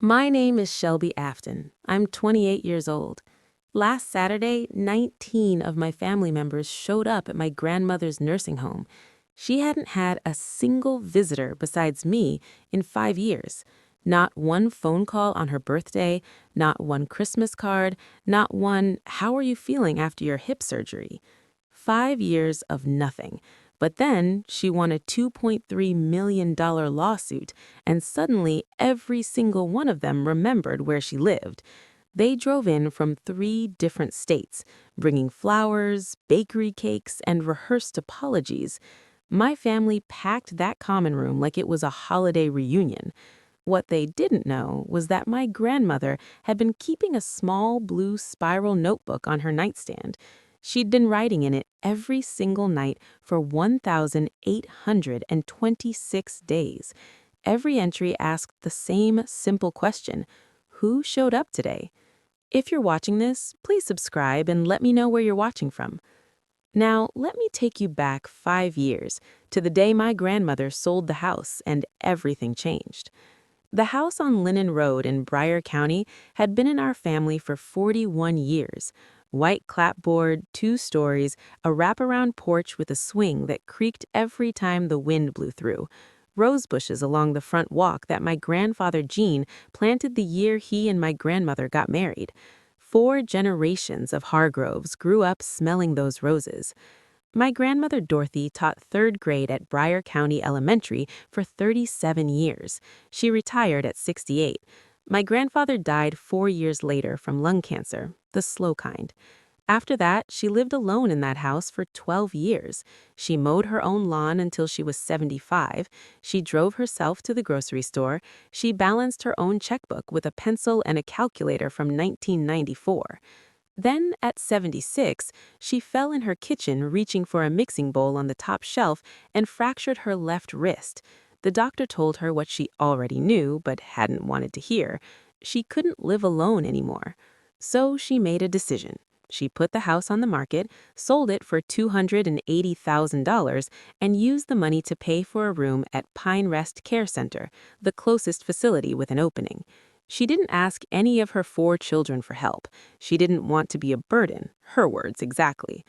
My name is Shelby Afton. I'm 28 years old. Last Saturday, 19 of my family members showed up at my grandmother's nursing home. She hadn't had a single visitor besides me in 5 years. Not one phone call on her birthday, not one Christmas card, not one, "How are you feeling after your hip surgery?" 5 years of nothing. But then she won a $2.3 million lawsuit, and suddenly every single one of them remembered where she lived. They drove in from 3 different states, bringing flowers, bakery cakes, and rehearsed apologies. My family packed that common room like it was a holiday reunion. What they didn't know was that my grandmother had been keeping a small blue spiral notebook on her nightstand. She'd been writing in it every single night for 1,826 days. Every entry asked the same simple question: who showed up today? If you're watching this, please subscribe and let me know where you're watching from. Now, let me take you back 5 years to the day my grandmother sold the house and everything changed. The house on Linen Road in Bryer County had been in our family for 41 years. White clapboard, 2 stories, a wraparound porch with a swing that creaked every time the wind blew through. Rose bushes along the front walk that my grandfather Gene planted the year he and my grandmother got married. 4 generations of Hargroves grew up smelling those roses. My grandmother Dorothy taught 3rd grade at Bryer County Elementary for 37 years. She retired at 68. My grandfather died 4 years later from lung cancer, the slow kind. After that, she lived alone in that house for 12 years. She mowed her own lawn until she was 75. She drove herself to the grocery store. She balanced her own checkbook with a pencil and a calculator from 1994. Then, at 76, she fell in her kitchen reaching for a mixing bowl on the top shelf and fractured her left wrist. The doctor told her what she already knew but hadn't wanted to hear. She couldn't live alone anymore. So she made a decision. She put the house on the market, sold it for $280,000, and used the money to pay for a room at Pine Rest Care Center, the closest facility with an opening. She didn't ask any of her 4 children for help. She didn't want to be a burden, her words exactly.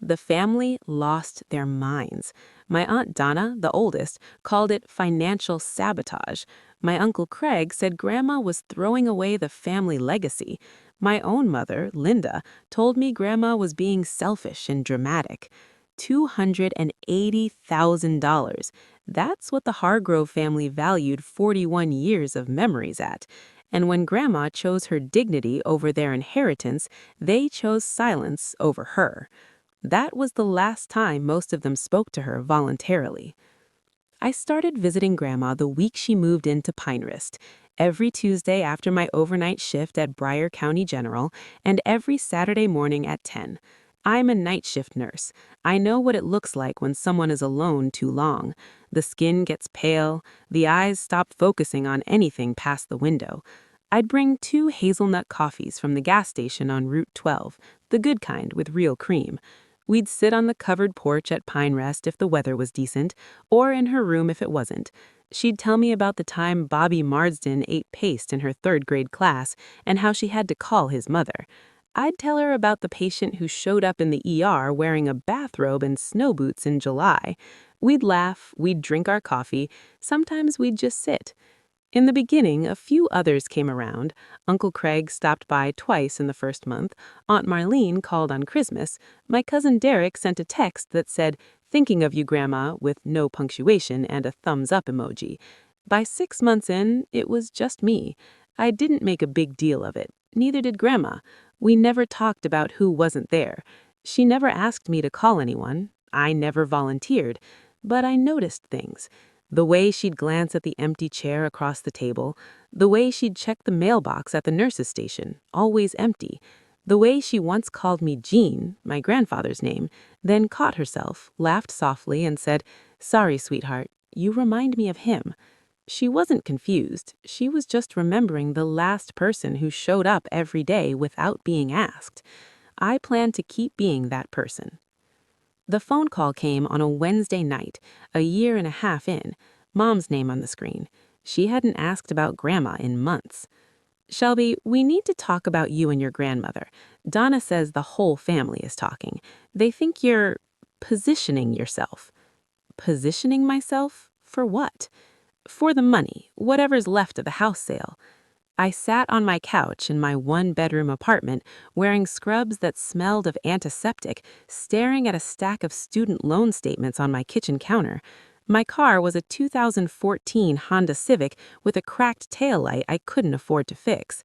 The family lost their minds. My Aunt Donna, the oldest, called it financial sabotage. My Uncle Craig said Grandma was throwing away the family legacy. My own mother, Linda, told me Grandma was being selfish and dramatic. $280,000. That's what the Hargrove family valued 41 years of memories at. And when Grandma chose her dignity over their inheritance, they chose silence over her. That was the last time most of them spoke to her voluntarily. I started visiting Grandma the week she moved into Pinehurst, every Tuesday after my overnight shift at Bryer County General, and every Saturday morning at 10. I'm a night shift nurse. I know what it looks like when someone is alone too long. The skin gets pale, the eyes stop focusing on anything past the window. I'd bring 2 hazelnut coffees from the gas station on Route 12, the good kind with real cream. We'd sit on the covered porch at Pine Rest if the weather was decent, or in her room if it wasn't. She'd tell me about the time Bobby Marsden ate paste in her 3rd grade class and how she had to call his mother. I'd tell her about the patient who showed up in the ER wearing a bathrobe and snow boots in July. We'd laugh, we'd drink our coffee, sometimes we'd just sit. In the beginning, a few others came around. Uncle Craig stopped by twice in the first month. Aunt Marlene called on Christmas. My cousin Derek sent a text that said, "Thinking of you, Grandma," with no punctuation and a thumbs-up emoji. By 6 months in, it was just me. I didn't make a big deal of it. Neither did Grandma. We never talked about who wasn't there. She never asked me to call anyone. I never volunteered. But I noticed things. The way she'd glance at the empty chair across the table, the way she'd check the mailbox at the nurse's station, always empty, the way she once called me Jean, my grandfather's name, then caught herself, laughed softly, and said, "Sorry, sweetheart, you remind me of him." She wasn't confused. She was just remembering the last person who showed up every day without being asked. I plan to keep being that person. The phone call came on a Wednesday night, a year and a half in, Mom's name on the screen. She hadn't asked about Grandma in months. Shelby, we need to talk about you and your grandmother. Donna says the whole family is talking. They think you're positioning yourself. Positioning myself? For what? For the money, whatever's left of the house sale. I sat on my couch in my one-bedroom apartment, wearing scrubs that smelled of antiseptic, staring at a stack of student loan statements on my kitchen counter. My car was a 2014 Honda Civic with a cracked taillight I couldn't afford to fix.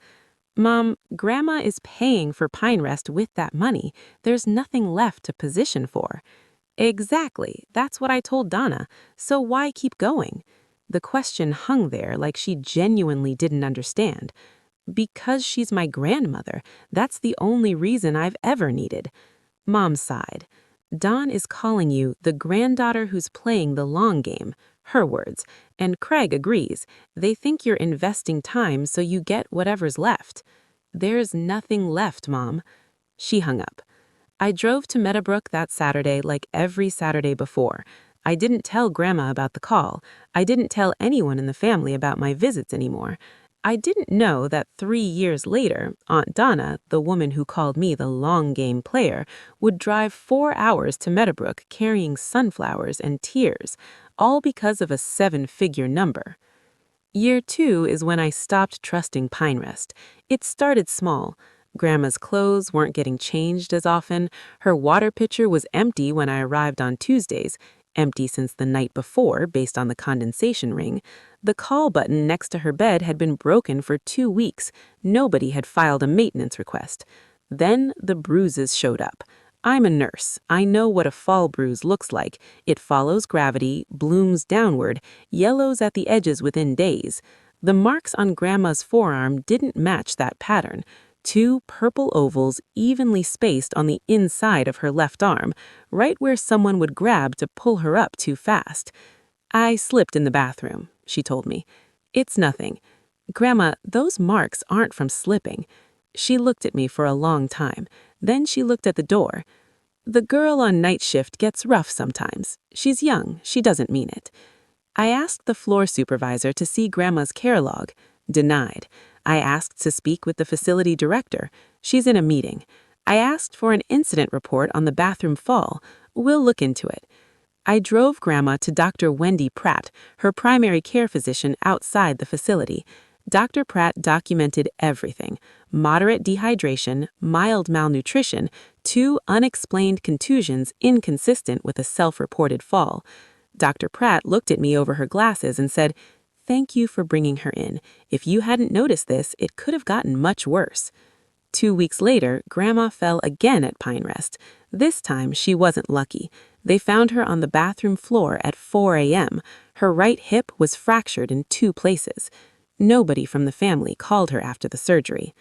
Mom, Grandma is paying for Pine Rest with that money. There's nothing left to position for. Exactly, that's what I told Donna. So why keep going? The question hung there like she genuinely didn't understand. Because she's my grandmother, that's the only reason I've ever needed. Mom sighed. Dawn is calling you the granddaughter who's playing the long game, her words, and Craig agrees. They think you're investing time so you get whatever's left. There's nothing left, Mom. She hung up. I drove to Meadowbrook that Saturday like every Saturday before. I didn't tell Grandma about the call. I didn't tell anyone in the family about my visits anymore. I didn't know that 3 years later, Aunt Donna, the woman who called me the long game player, would drive 4 hours to Meadowbrook carrying sunflowers and tears, all because of a 7-figure number. Year 2 is when I stopped trusting Pine Rest. It started small. Grandma's clothes weren't getting changed as often. Her water pitcher was empty when I arrived on Tuesdays, empty since the night before based on the condensation ring. The call button next to her bed had been broken for 2 weeks. Nobody had filed a maintenance request. Then the bruises showed up. I'm a nurse. I know what a fall bruise looks like. It follows gravity, blooms downward, yellows at the edges within days. The marks on Grandma's forearm didn't match that pattern. 2 purple ovals evenly spaced on the inside of her left arm, right where someone would grab to pull her up too fast. I slipped in the bathroom, she told me. It's nothing. Grandma, those marks aren't from slipping. She looked at me for a long time. Then she looked at the door. The girl on night shift gets rough sometimes. She's young. She doesn't mean it. I asked the floor supervisor to see Grandma's care log. Denied. I asked to speak with the facility director. She's in a meeting. I asked for an incident report on the bathroom fall. We'll look into it. I drove Grandma to Dr. Wendy Pratt, her primary care physician outside the facility. Dr. Pratt documented everything: moderate dehydration, mild malnutrition, 2 unexplained contusions inconsistent with a self-reported fall. Dr. Pratt looked at me over her glasses and said, "Thank you for bringing her in. If you hadn't noticed this, it could have gotten much worse." 2 weeks later, Grandma fell again at Pine Rest. This time, she wasn't lucky. They found her on the bathroom floor at 4 a.m. Her right hip was fractured in 2 places. Nobody from the family called her after the surgery.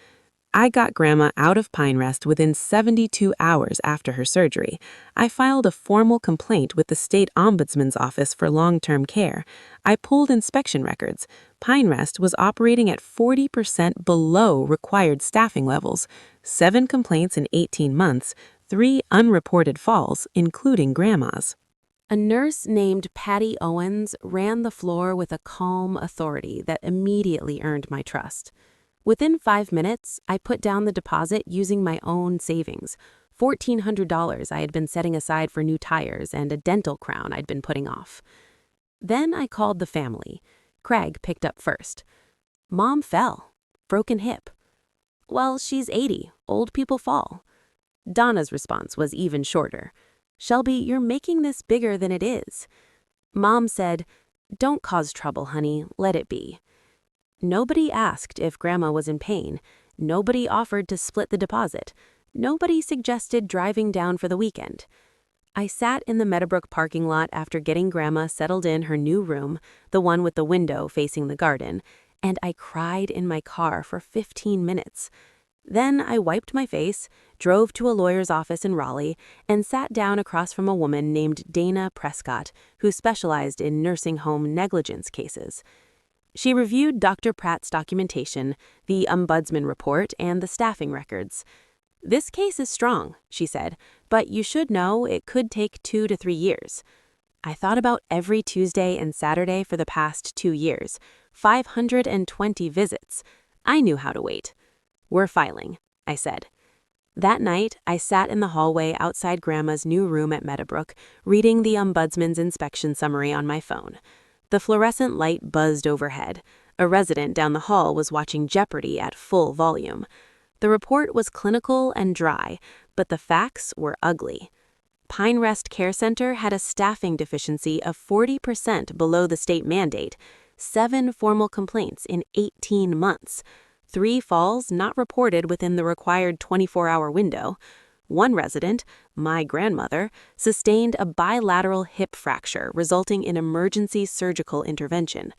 I got Grandma out of Pine Rest within 72 hours after her surgery. I filed a formal complaint with the state ombudsman's office for long-term care. I pulled inspection records. Pine Rest was operating at 40% below required staffing levels. 7 complaints in 18 months, 3 unreported falls, including Grandma's. A nurse named Patty Owens ran the floor with a calm authority that immediately earned my trust. Within 5 minutes, I put down the deposit using my own savings, $1,400 I had been setting aside for new tires and a dental crown I'd been putting off. Then I called the family. Craig picked up first. Mom fell. Broken hip. Well, she's 80. Old people fall. Donna's response was even shorter. Shelby, you're making this bigger than it is. Mom said, "Don't cause trouble, honey. Let it be." Nobody asked if Grandma was in pain. Nobody offered to split the deposit. Nobody suggested driving down for the weekend. I sat in the Meadowbrook parking lot after getting Grandma settled in her new room, the one with the window facing the garden, and I cried in my car for 15 minutes. Then I wiped my face, drove to a lawyer's office in Raleigh, and sat down across from a woman named Dana Prescott, who specialized in nursing home negligence cases. She reviewed Dr. Pratt's documentation, the ombudsman report, and the staffing records. "This case is strong," she said, "but you should know it could take 2 to 3 years." I thought about every Tuesday and Saturday for the past 2 years. 520 visits. I knew how to wait. "We're filing," I said. That night, I sat in the hallway outside Grandma's new room at Meadowbrook, reading the Ombudsman's inspection summary on my phone. The fluorescent light buzzed overhead. A resident down the hall was watching Jeopardy at full volume. The report was clinical and dry, but the facts were ugly. Pine Rest Care Center had a staffing deficiency of 40% below the state mandate, 7 formal complaints in 18 months, 3 falls not reported within the required 24-hour window. One resident, my grandmother, sustained a bilateral hip fracture resulting in emergency surgical intervention.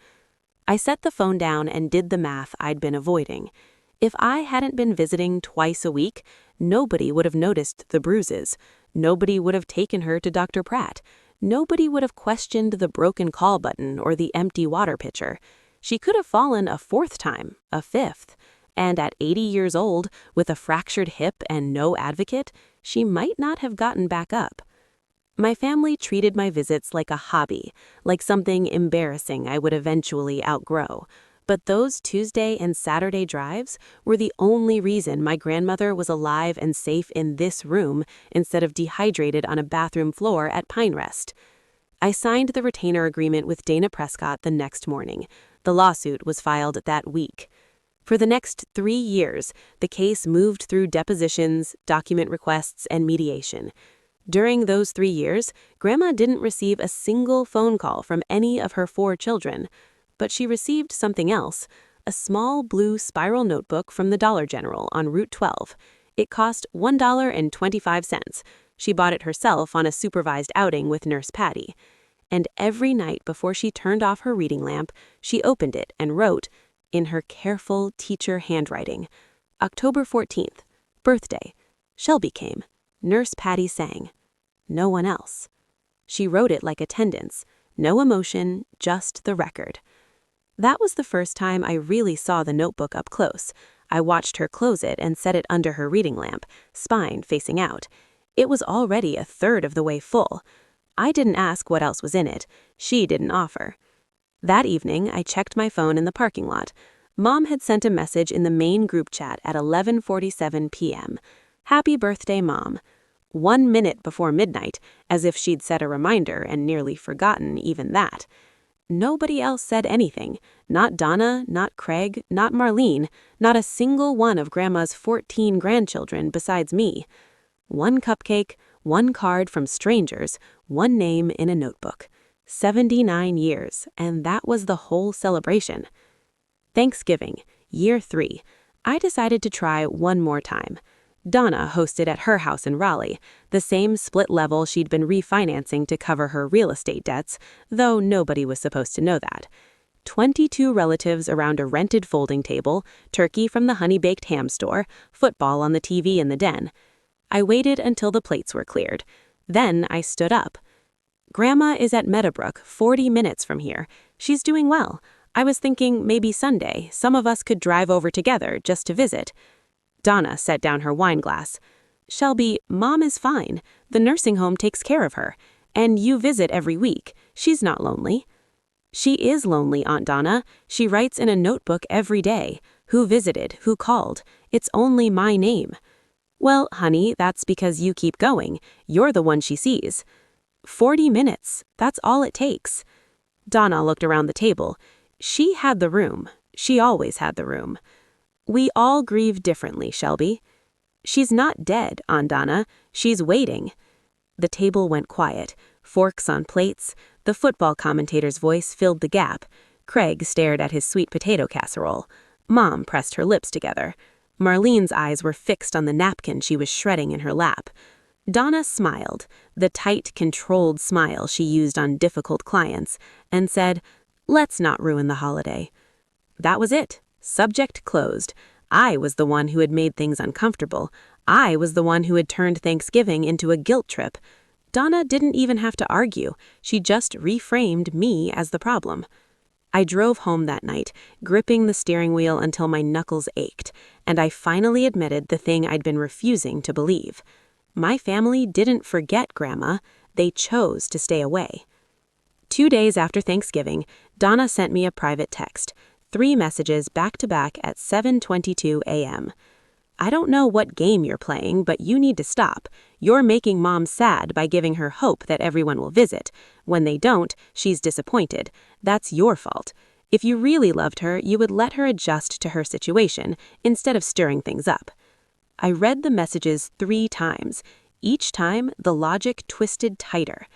I set the phone down and did the math I'd been avoiding. If I hadn't been visiting twice a week, nobody would have noticed the bruises. Nobody would have taken her to Dr. Pratt. Nobody would have questioned the broken call button or the empty water pitcher. She could have fallen a 4th time, a 5th. And at 80 years old, with a fractured hip and no advocate, she might not have gotten back up. My family treated my visits like a hobby, like something embarrassing I would eventually outgrow. But those Tuesday and Saturday drives were the only reason my grandmother was alive and safe in this room instead of dehydrated on a bathroom floor at Pine Rest. I signed the retainer agreement with Dana Prescott the next morning. The lawsuit was filed that week. For the next 3 years, the case moved through depositions, document requests, and mediation. During those 3 years, Grandma didn't receive a single phone call from any of her 4 children. But she received something else, a small blue spiral notebook from the Dollar General on Route 12. It cost $1.25. She bought it herself on a supervised outing with Nurse Patty. And every night before she turned off her reading lamp, she opened it and wrote, in her careful teacher handwriting, October 14th, birthday. Shelby came. Nurse Patty sang. No one else. She wrote it like attendance. No emotion, just the record. That was the first time I really saw the notebook up close. I watched her close it and set it under her reading lamp, spine facing out. It was already a third of the way full. I didn't ask what else was in it. She didn't offer. That evening, I checked my phone in the parking lot. Mom had sent a message in the main group chat at 11:47 p.m. Happy birthday, Mom. 1 minute before midnight, as if she'd set a reminder and nearly forgotten even that. Nobody else said anything. Not Donna, not Craig, not Marlene, not a single one of Grandma's 14 grandchildren besides me. 1 cupcake, 1 card from strangers, 1 name in a notebook. 79 years, and that was the whole celebration. Thanksgiving, year 3. I decided to try one more time. Donna hosted at her house in Raleigh, the same split level she'd been refinancing to cover her real estate debts, though nobody was supposed to know that. 22 relatives around a rented folding table, turkey from the honey-baked ham store, football on the TV in the den. I waited until the plates were cleared. Then I stood up. Grandma is at Meadowbrook, 40 minutes from here. She's doing well. I was thinking maybe Sunday, some of us could drive over together just to visit. Donna set down her wine glass. Shelby, Mom is fine. The nursing home takes care of her. And you visit every week. She's not lonely. She is lonely, Aunt Donna. She writes in a notebook every day. Who visited, who called. It's only my name. Well, honey, that's because you keep going. You're the one she sees. 40 minutes. That's all it takes. Donna looked around the table. She had the room. She always had the room. We all grieve differently, Shelby. She's not dead, Aunt Donna. She's waiting. The table went quiet. Forks on plates. The football commentator's voice filled the gap. Craig stared at his sweet potato casserole. Mom pressed her lips together. Marlene's eyes were fixed on the napkin she was shredding in her lap. Donna smiled, the tight, controlled smile she used on difficult clients, and said, "Let's not ruin the holiday." That was it. Subject closed. I was the one who had made things uncomfortable. I was the one who had turned Thanksgiving into a guilt trip. Donna didn't even have to argue. She just reframed me as the problem. I drove home that night, gripping the steering wheel until my knuckles ached, and I finally admitted the thing I'd been refusing to believe. My family didn't forget Grandma. They chose to stay away. 2 days after Thanksgiving, Donna sent me a private text. 3 messages back to back at 7:22 a.m. I don't know what game you're playing, but you need to stop. You're making Mom sad by giving her hope that everyone will visit. When they don't, she's disappointed. That's your fault. If you really loved her, you would let her adjust to her situation instead of stirring things up. I read the messages 3 times. Each time, the logic twisted tighter.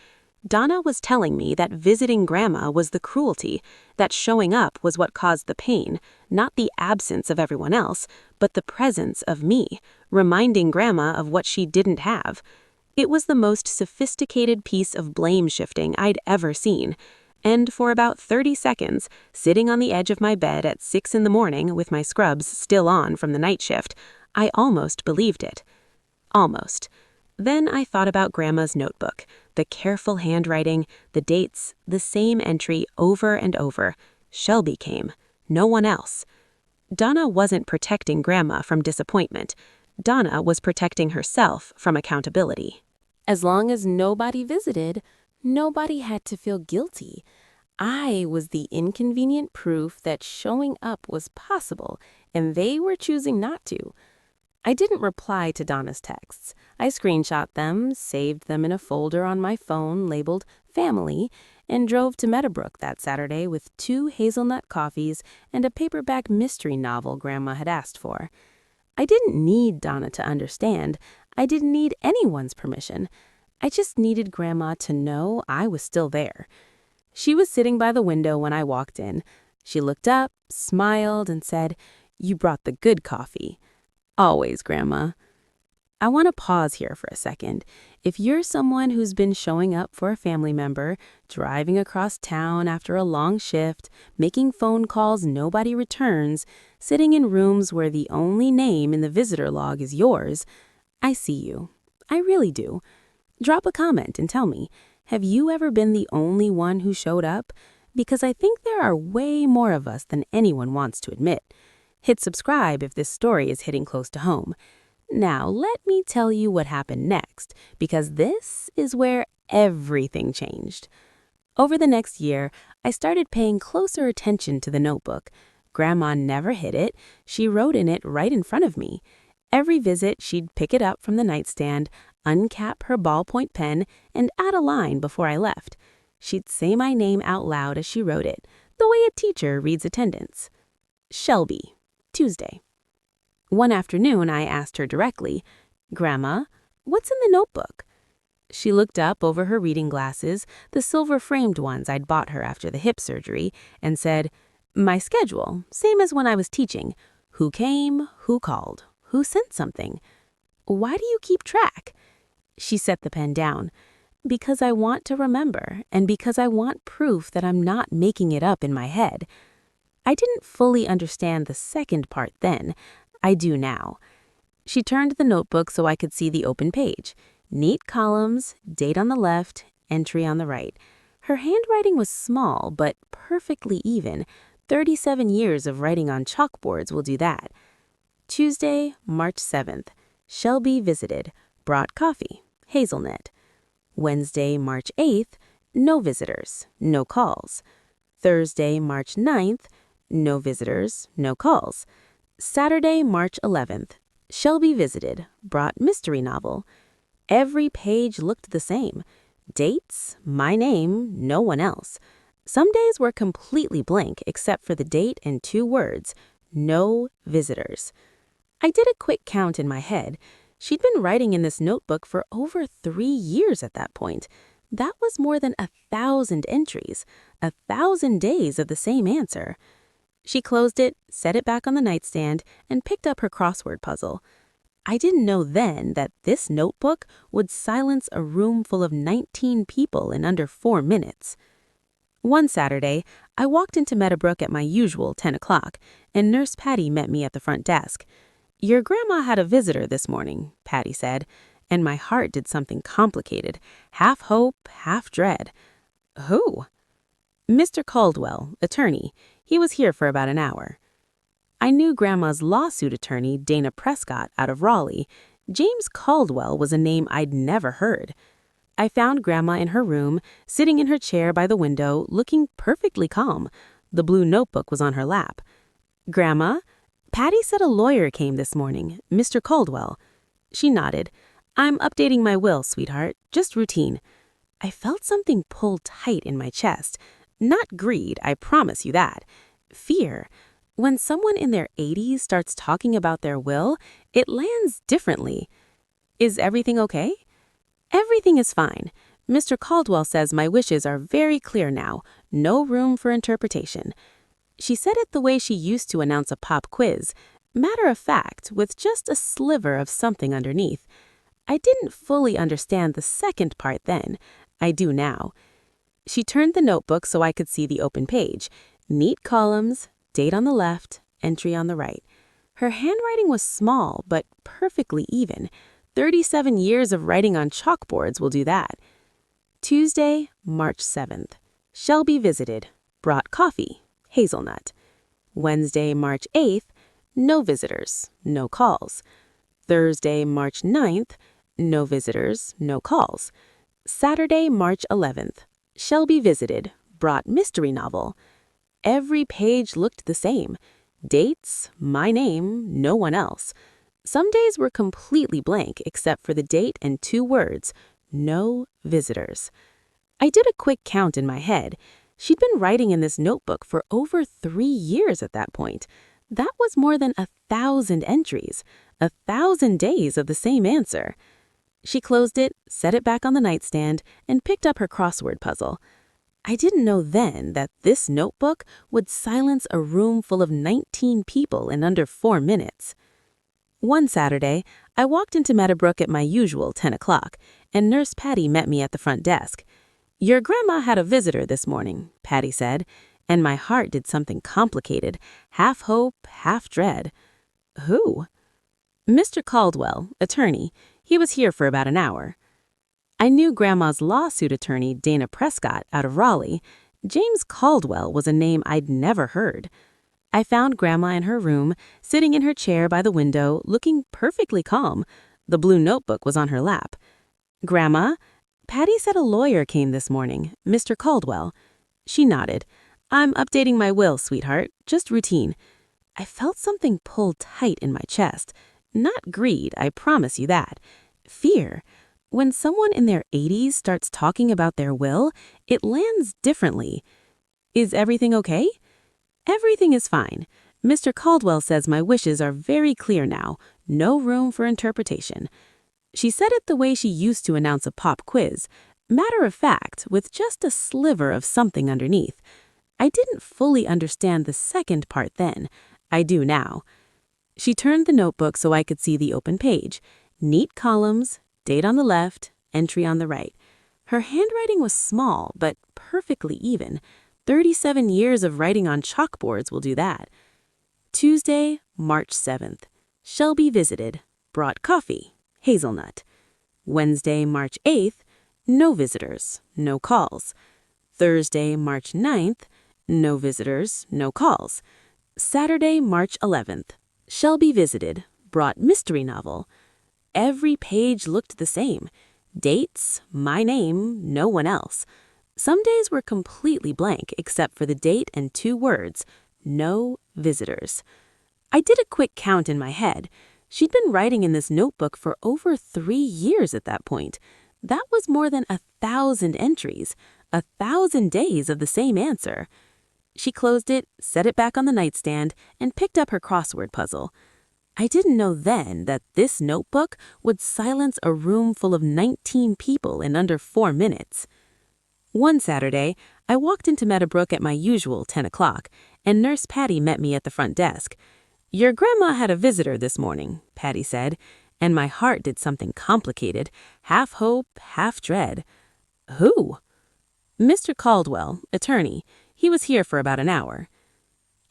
Donna was telling me that visiting Grandma was the cruelty, that showing up was what caused the pain, not the absence of everyone else, but the presence of me, reminding Grandma of what she didn't have. It was the most sophisticated piece of blame shifting I'd ever seen. And for about 30 seconds, sitting on the edge of my bed at 6 in the morning with my scrubs still on from the night shift, I almost believed it. Almost. Then I thought about Grandma's notebook, the careful handwriting, the dates, the same entry over and over. Shelby came, no one else. Donna wasn't protecting Grandma from disappointment. Donna was protecting herself from accountability. As long as nobody visited, nobody had to feel guilty. I was the inconvenient proof that showing up was possible, and they were choosing not to. I didn't reply to Donna's texts. I screenshot them, saved them in a folder on my phone labeled Family, and drove to Meadowbrook that Saturday with 2 hazelnut coffees and a paperback mystery novel Grandma had asked for. I didn't need Donna to understand. I didn't need anyone's permission. I just needed Grandma to know I was still there. She was sitting by the window when I walked in. She looked up, smiled, and said, "You brought the good coffee." "Always, Grandma." I want to pause here for a second. If you're someone who's been showing up for a family member, driving across town after a long shift, making phone calls nobody returns, sitting in rooms where the only name in the visitor log is yours, I see you. I really do. Drop a comment and tell me, have you ever been the only one who showed up? Because I think there are way more of us than anyone wants to admit. Hit subscribe if this story is hitting close to home. Now, let me tell you what happened next, because this is where everything changed. Over the next year, I started paying closer attention to the notebook. Grandma never hid it. She wrote in it right in front of me. Every visit, she'd pick it up from the nightstand, uncap her ballpoint pen, and add a line before I left. She'd say my name out loud as she wrote it, the way a teacher reads attendance. Shelby. Tuesday. One afternoon, I asked her directly, "Grandma, what's in the notebook?" She looked up over her reading glasses, the silver-framed ones I'd bought her after the hip surgery, and said, "My schedule, same as when I was teaching. Who came, who called, who sent something." "Why do you keep track?" She set the pen down. "Because I want to remember, and because I want proof that I'm not making it up in my head." I didn't fully understand the second part then. I do now. She turned the notebook so I could see the open page. Neat columns, date on the left, entry on the right. Her handwriting was small, but perfectly even. 37 years of writing on chalkboards will do that. Tuesday, March 7th. Shelby visited. Brought coffee. Hazelnut. Wednesday, March 8th. No visitors. No calls. Thursday, March 9th. No visitors, no calls. Saturday, March 11th. Shelby visited, brought mystery novel. Every page looked the same. Dates, my name, no one else. Some days were completely blank except for the date and 2 words, no visitors. I did a quick count in my head. She'd been writing in this notebook for over 3 years at that point. That was more than 1,000 entries, 1,000 days of the same answer. She closed it, set it back on the nightstand, and picked up her crossword puzzle. I didn't know then that this notebook would silence a room full of 19 people in under 4 minutes. One Saturday, I walked into Meadowbrook at my usual 10 o'clock, and Nurse Patty met me at the front desk. "Your grandma had a visitor this morning," Patty said, and my heart did something complicated, half hope, half dread. "Who?" "Mr. Caldwell, attorney. He was here for about an hour." I knew Grandma's lawsuit attorney, Dana Prescott, out of Raleigh. James Caldwell was a name I'd never heard. I found Grandma in her room, sitting in her chair by the window, looking perfectly calm. The blue notebook was on her lap. "Grandma, Patty said a lawyer came this morning, Mr. Caldwell." She nodded. "I'm updating my will, sweetheart. Just routine." I felt something pull tight in my chest. Not greed, I promise you that. Fear. When someone in their 80s starts talking about their will, it lands differently. "Is everything okay?" "Everything is fine. Mr. Caldwell says my wishes are very clear now. No room for interpretation." She said it the way she used to announce a pop quiz. Matter of fact, with just a sliver of something underneath. I didn't fully understand the second part then. I do now. She turned the notebook so I could see the open page. Neat columns, date on the left, entry on the right. Her handwriting was small, but perfectly even. 37 years of writing on chalkboards will do that. Tuesday, March 7th. Shelby visited. Brought coffee. Hazelnut. Wednesday, March 8th. No visitors. No calls. Thursday, March 9th. No visitors. No calls. Saturday, March 11th. Shelby visited. Brought mystery novel. Every page looked the same. Dates, my name, no one else. Some days were completely blank except for the date and 2 words, no visitors. I did a quick count in my head. She'd been writing in this notebook for over 3 years at that point. That was more than 1,000 entries, 1,000 days of the same answer. She closed it, set it back on the nightstand, and picked up her crossword puzzle. I didn't know then that this notebook would silence a room full of 19 people in under 4 minutes. One Saturday, I walked into Meadowbrook at my usual 10 o'clock, and Nurse Patty met me at the front desk. "Your grandma had a visitor this morning," Patty said, and my heart did something complicated, half hope, half dread. "Who?" "Mr. Caldwell, attorney. He was here for about an hour." I knew Grandma's lawsuit attorney, Dana Prescott, out of Raleigh. James Caldwell was a name I'd never heard. I found Grandma in her room, sitting in her chair by the window, looking perfectly calm. The blue notebook was on her lap. "Grandma, Patty said a lawyer came this morning, Mr. Caldwell." She nodded. "I'm updating my will, sweetheart. Just routine." I felt something pull tight in my chest. Not greed, I promise you that. Fear. When someone in their 80s starts talking about their will, it lands differently. "Is everything okay?" "Everything is fine. Mr. Caldwell says my wishes are very clear now. No room for interpretation." She said it the way she used to announce a pop quiz. Matter of fact, with just a sliver of something underneath. I didn't fully understand the second part then. I do now. She turned the notebook so I could see the open page. Neat columns, date on the left, entry on the right. Her handwriting was small, but perfectly even. 37 years of writing on chalkboards will do that. Tuesday, March 7th. Shelby visited. Brought coffee. Hazelnut. Wednesday, March 8th. No visitors. No calls. Thursday, March 9th. No visitors. No calls. Saturday, March 11th. Shelby visited. Brought mystery novel. Every page looked the same. Dates, my name, no one else. Some days were completely blank except for the date and 2 words, no visitors. I did a quick count in my head. She'd been writing in this notebook for over 3 years at that point. That was more than 1,000 entries, 1,000 days of the same answer. She closed it, set it back on the nightstand, and picked up her crossword puzzle. I didn't know then that this notebook would silence a room full of 19 people in under 4 minutes. One Saturday, I walked into Meadowbrook at my usual 10 o'clock, and Nurse Patty met me at the front desk. "Your grandma had a visitor this morning," Patty said, and my heart did something complicated, half hope, half dread. "Who?" "Mr. Caldwell, attorney. He was here for about an hour."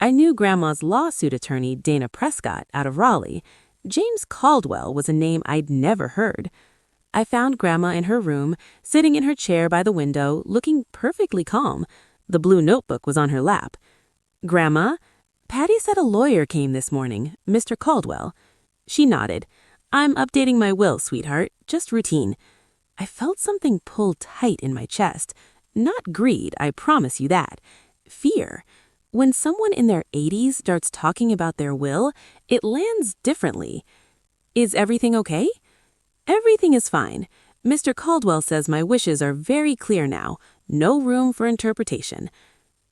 I knew Grandma's lawsuit attorney, Dana Prescott, out of Raleigh. James Caldwell was a name I'd never heard. I found Grandma in her room, sitting in her chair by the window, looking perfectly calm. The blue notebook was on her lap. "Grandma, Patty said a lawyer came this morning, Mr. Caldwell." She nodded. "I'm updating my will, sweetheart. Just routine." I felt something pull tight in my chest. Not greed, I promise you that. Fear. When someone in their 80s starts talking about their will, it lands differently. Is everything okay? Everything is fine. Mr. Caldwell says my wishes are very clear now. No room for interpretation.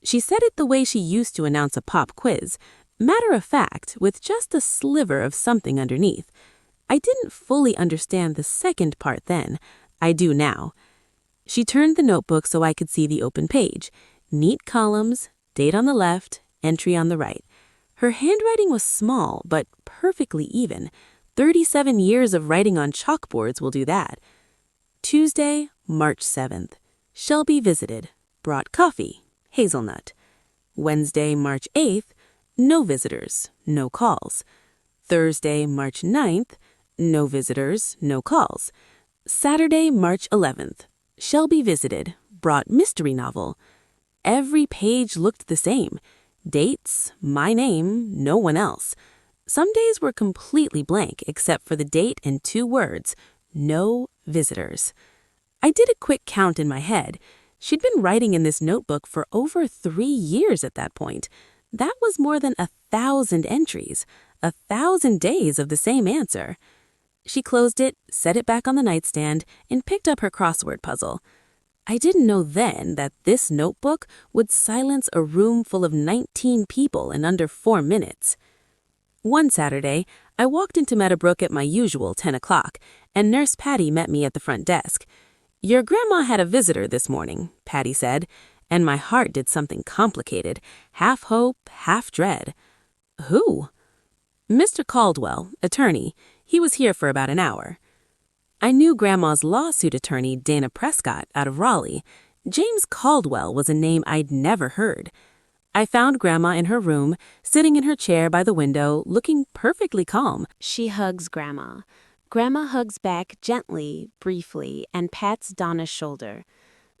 She said it the way she used to announce a pop quiz. Matter of fact, with just a sliver of something underneath. I didn't fully understand the second part then. I do now. She turned the notebook so I could see the open page. Neat columns, date on the left, entry on the right. Her handwriting was small, but perfectly even. 37 years of writing on chalkboards will do that. Tuesday, March 7th. Shelby visited. Brought coffee. Hazelnut. Wednesday, March 8th. No visitors. No calls. Thursday, March 9th. No visitors. No calls. Saturday, March 11th. Shelby visited. Brought mystery novel. Every page looked the same. Dates, my name, no one else. Some days were completely blank except for the date and 2 words, no visitors. I did a quick count in my head. She'd been writing in this notebook for over 3 years at that point. That was more than 1,000 entries, 1,000 days of the same answer. She closed it, set it back on the nightstand, and picked up her crossword puzzle. I didn't know then that this notebook would silence a room full of 19 people in under 4 minutes. One Saturday, I walked into Meadowbrook at my usual 10 o'clock, and Nurse Patty met me at the front desk. "Your grandma had a visitor this morning," Patty said, and my heart did something complicated, half hope, half dread. "Who?" "Mr. Caldwell, attorney. He was here for about an hour." I knew Grandma's lawsuit attorney, Dana Prescott, out of Raleigh. James Caldwell was a name I'd never heard. I found Grandma in her room, sitting in her chair by the window, looking perfectly calm. She hugs Grandma. Grandma hugs back gently, briefly, and pats Donna's shoulder.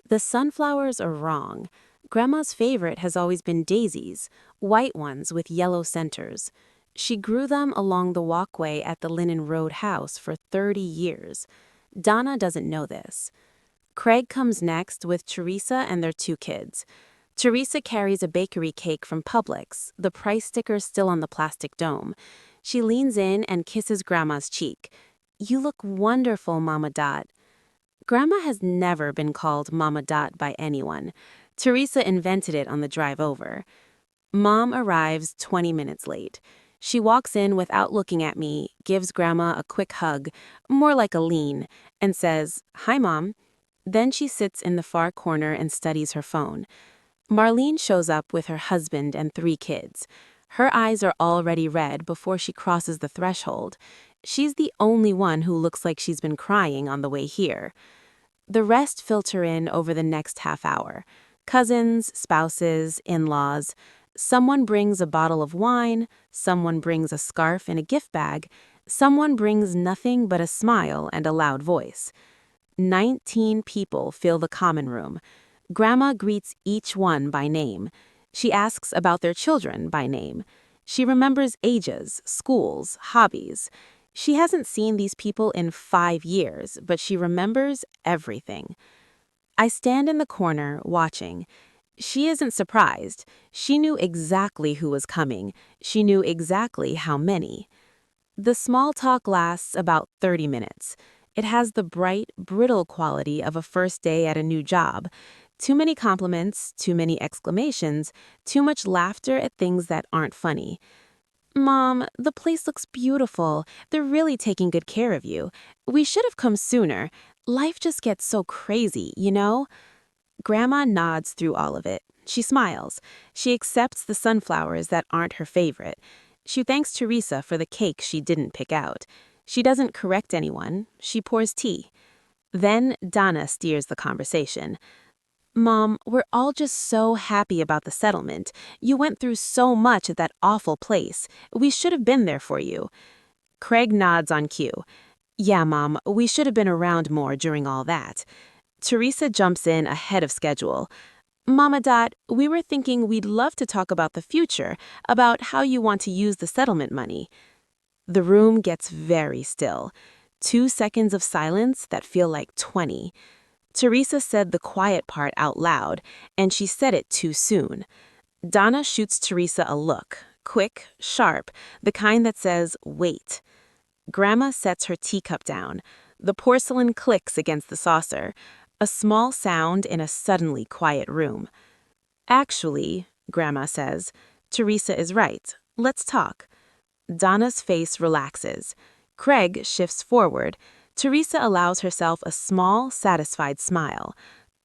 The sunflowers are wrong. Grandma's favorite has always been daisies, white ones with yellow centers. She grew them along the walkway at the Linen Road house for 30 years. Donna doesn't know this. Craig comes next with Teresa and their 2 kids. Teresa carries a bakery cake from Publix, the price sticker still on the plastic dome. She leans in and kisses Grandma's cheek. "You look wonderful, Mama Dot." Grandma has never been called Mama Dot by anyone. Teresa invented it on the drive over. Mom arrives 20 minutes late. She walks in without looking at me, gives Grandma a quick hug, more like a lean, and says, "Hi, Mom." Then she sits in the far corner and studies her phone. Marlene shows up with her husband and 3 kids. Her eyes are already red before she crosses the threshold. She's the only one who looks like she's been crying on the way here. The rest filter in over the next half hour. Cousins, spouses, in-laws. Someone brings a bottle of wine, someone brings a scarf in a gift bag, someone brings nothing but a smile and a loud voice. 19 people fill the common room. Grandma greets each one by name. She asks about their children by name. She remembers ages, schools, hobbies. She hasn't seen these people in 5 years, but she remembers everything. I stand in the corner, watching. She isn't surprised. She knew exactly who was coming. She knew exactly how many. The small talk lasts about 30 minutes. It has the bright, brittle quality of a first day at a new job. Too many compliments, too many exclamations, too much laughter at things that aren't funny. "Mom, the place looks beautiful. They're really taking good care of you. We should have come sooner. Life just gets so crazy, you know?" Grandma nods through all of it. She smiles. She accepts the sunflowers that aren't her favorite. She thanks Teresa for the cake she didn't pick out. She doesn't correct anyone. She pours tea. Then Donna steers the conversation. "Mom, we're all just so happy about the settlement. You went through so much at that awful place. We should have been there for you." Craig nods on cue. "Yeah, Mom, we should have been around more during all that." Teresa jumps in ahead of schedule. "Mama Dot, we were thinking we'd love to talk about the future, about how you want to use the settlement money." The room gets very still. 2 seconds of silence that feel like 20. Teresa said the quiet part out loud, and she said it too soon. Donna shoots Teresa a look, quick, sharp, the kind that says, wait. Grandma sets her teacup down. The porcelain clicks against the saucer, a small sound in a suddenly quiet room. Actually, Grandma says, Teresa is right. Let's talk. Donna's face relaxes. Craig shifts forward. Teresa allows herself a small, satisfied smile.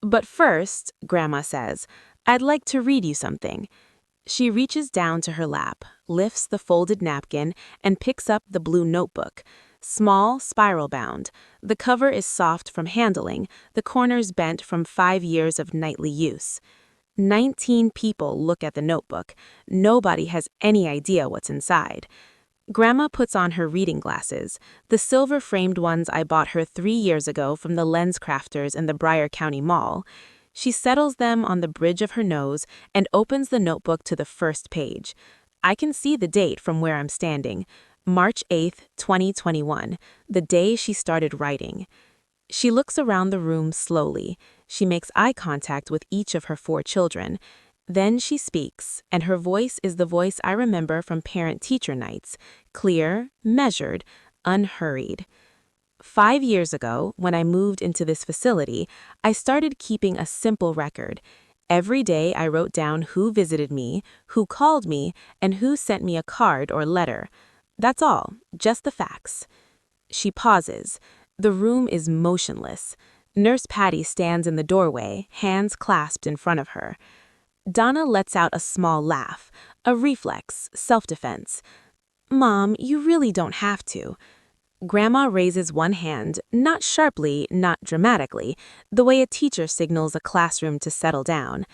But first, Grandma says, I'd like to read you something. She reaches down to her lap, lifts the folded napkin, and picks up the blue notebook. Small, spiral-bound. The cover is soft from handling, the corners bent from 5 years of nightly use. 19 people look at the notebook. Nobody has any idea what's inside. Grandma puts on her reading glasses, the silver-framed ones I bought her 3 years ago from the lens crafters in the Briar County Mall. She settles them on the bridge of her nose and opens the notebook to the first page. I can see the date from where I'm standing, March 8th, 2021, the day she started writing. She looks around the room slowly. She makes eye contact with each of her 4 children. Then she speaks, and her voice is the voice I remember from parent-teacher nights, clear, measured, unhurried. 5 years ago, when I moved into this facility, I started keeping a simple record. Every day I wrote down who visited me, who called me, and who sent me a card or letter. That's all, just the facts. She pauses. The room is motionless. Nurse Patty stands in the doorway, hands clasped in front of her. Donna lets out a small laugh, a reflex, self-defense. Mom, you really don't have to. Grandma raises one hand, not sharply, not dramatically, the way a teacher signals a classroom to settle down.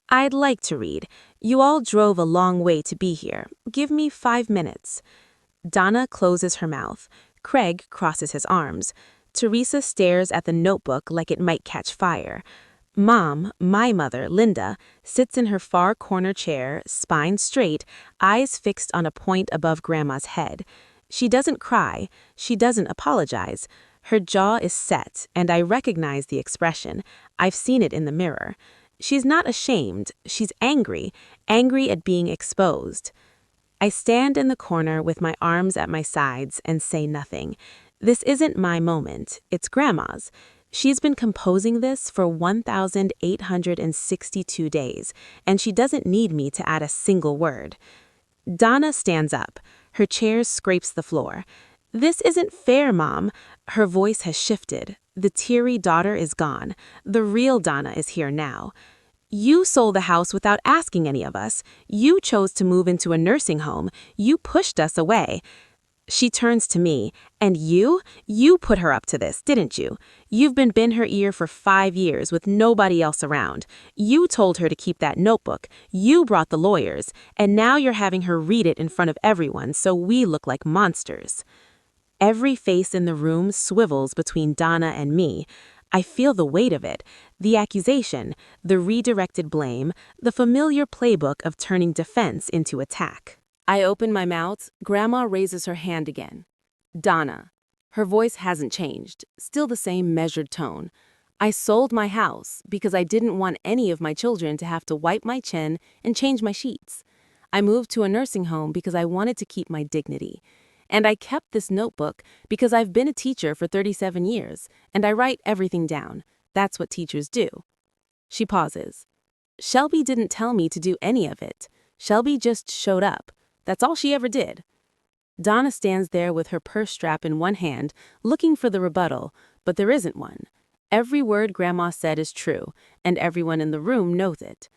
I'd like to read. You all drove a long way to be here. Give me 5 minutes. Donna closes her mouth. Craig crosses his arms. Teresa stares at the notebook like it might catch fire. Mom, my mother, Linda, sits in her far corner chair, spine straight, eyes fixed on a point above Grandma's head. She doesn't cry. She doesn't apologize. Her jaw is set, and I recognize the expression. I've seen it in the mirror. She's not ashamed. She's angry, angry at being exposed. I stand in the corner with my arms at my sides and say nothing. This isn't my moment. It's Grandma's. She's been composing this for 1,862 days, and she doesn't need me to add a single word. Donna stands up. Her chair scrapes the floor. This isn't fair, Mom. Her voice has shifted. The teary daughter is gone. The real Donna is here now. You sold the house without asking any of us. You chose to move into a nursing home. You pushed us away. She turns to me. And you put her up to this, didn't you? You've been her ear for 5 years with nobody else around. You told her to keep that notebook. You brought the lawyers. And now you're having her read it in front of everyone so we look like monsters. Every face in the room swivels between Donna and me. I feel the weight of it, the accusation, the redirected blame, the familiar playbook of turning defense into attack. I open my mouth. Grandma raises her hand again. Donna. Her voice hasn't changed, still the same measured tone. I sold my house because I didn't want any of my children to have to wipe my chin and change my sheets. I moved to a nursing home because I wanted to keep my dignity. And I kept this notebook because I've been a teacher for 37 years, and I write everything down. That's what teachers do. She pauses. Shelby didn't tell me to do any of it. Shelby just showed up. That's all she ever did. Donna stands there with her purse strap in one hand, looking for the rebuttal, but there isn't one. Every word Grandma said is true, and everyone in the room knows it.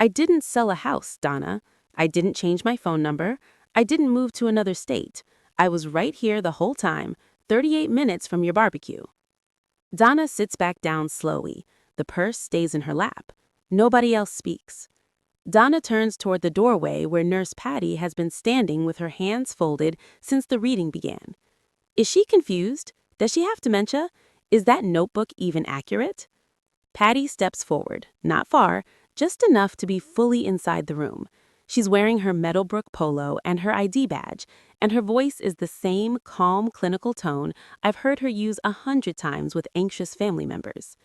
I didn't sell a house, Donna. I didn't change my phone number. I didn't move to another state. I was right here the whole time, 38 minutes from your barbecue. Donna sits back down slowly. The purse stays in her lap. Nobody else speaks. Donna turns toward the doorway where Nurse Patty has been standing with her hands folded since the reading began. Is she confused? Does she have dementia? Is that notebook even accurate? Patty steps forward, not far, just enough to be fully inside the room. She's wearing her Meadowbrook polo and her ID badge, and her voice is the same calm, clinical tone I've heard her use 100 times with anxious family members.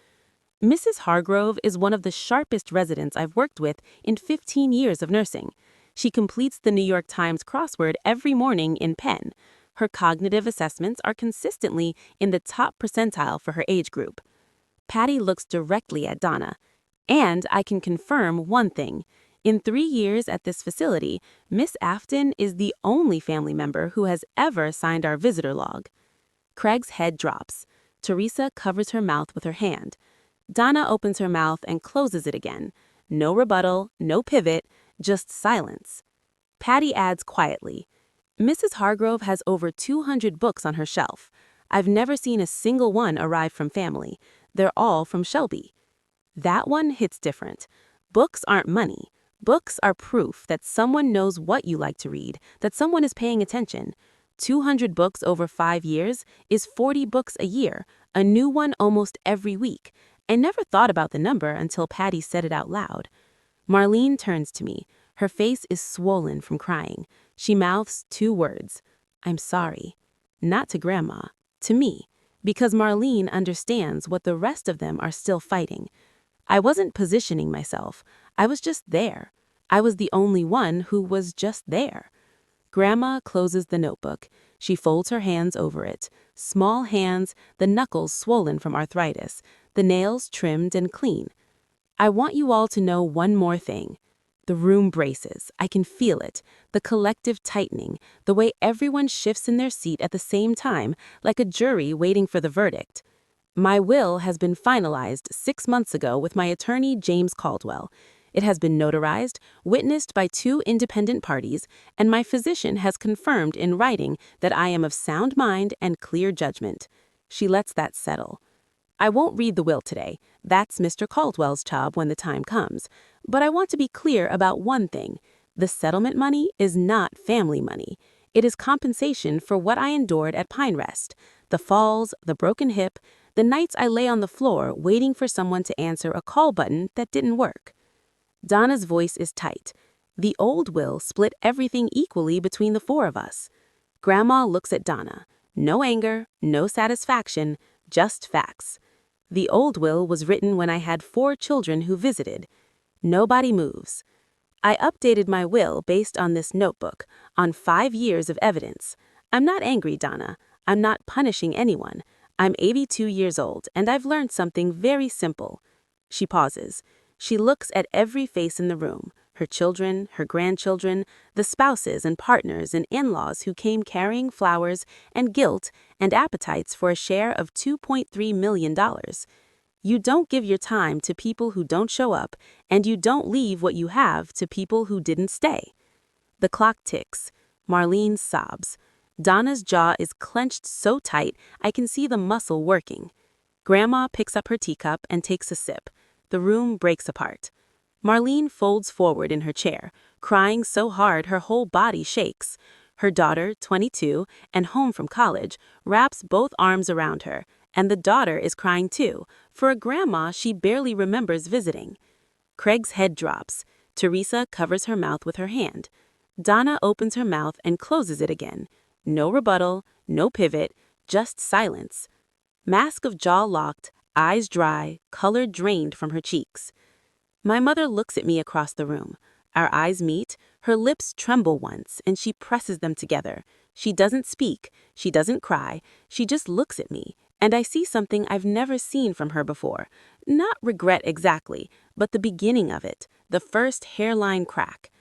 Mrs. Hargrove is one of the sharpest residents I've worked with in 15 years of nursing. She completes the New York Times crossword every morning in pen. Her cognitive assessments are consistently in the top percentile for her age group. Patty looks directly at Donna. And I can confirm one thing. In 3 years at this facility, Miss Afton is the only family member who has ever signed our visitor log. Craig's head drops. Teresa covers her mouth with her hand. Donna opens her mouth and closes it again. No rebuttal, no pivot, just silence. Patty adds quietly, Mrs. Hargrove has over 200 books on her shelf. I've never seen a single one arrive from family. They're all from Shelby. That one hits different. Books aren't money. Books are proof that someone knows what you like to read, that someone is paying attention. 200 books over 5 years is 40 books a year, a new one almost every week. I never thought about the number until Patty said it out loud. Marlene turns to me. Her face is swollen from crying. She mouths 2 words. I'm sorry. Not to Grandma, to me, because Marlene understands what the rest of them are still fighting. I wasn't positioning myself. I was just there. I was the only one who was just there. Grandma closes the notebook. She folds her hands over it. Small hands, the knuckles swollen from arthritis, the nails trimmed and clean. I want you all to know one more thing. The room braces. I can feel it. The collective tightening, the way everyone shifts in their seat at the same time, like a jury waiting for the verdict. My will has been finalized 6 months ago with my attorney, James Caldwell. It has been notarized, witnessed by 2 independent parties, and my physician has confirmed in writing that I am of sound mind and clear judgment. She lets that settle. I won't read the will today. That's Mr. Caldwell's job when the time comes. But I want to be clear about one thing. The settlement money is not family money. It is compensation for what I endured at Pine Rest. The falls, the broken hip, the nights I lay on the floor waiting for someone to answer a call button that didn't work. Donna's voice is tight. The old will split everything equally between the 4 of us. Grandma looks at Donna. No anger, no satisfaction, just facts. The old will was written when I had 4 children who visited. Nobody moves. I updated my will based on this notebook, on 5 years of evidence. I'm not angry, Donna. I'm not punishing anyone. I'm 82 years old, and I've learned something very simple. She pauses. She looks at every face in the room, her children, her grandchildren, the spouses and partners and in-laws who came carrying flowers and guilt and appetites for a share of $2.3 million. You don't give your time to people who don't show up, and you don't leave what you have to people who didn't stay. The clock ticks. Marlene sobs. Donna's jaw is clenched so tight I can see the muscle working. Grandma picks up her teacup and takes a sip. The room breaks apart. Marlene folds forward in her chair, crying so hard her whole body shakes. Her daughter, 22, and home from college, wraps both arms around her, and the daughter is crying too, for a grandma she barely remembers visiting. Craig's head drops. Teresa covers her mouth with her hand. Donna opens her mouth and closes it again. No rebuttal, no pivot, just silence. Mask of jaw locked, eyes dry, color drained from her cheeks. My mother looks at me across the room. Our eyes meet, her lips tremble once, and she presses them together. She doesn't speak, she doesn't cry, she just looks at me, and I see something I've never seen from her before. Not regret exactly, but the beginning of it, the first hairline crack.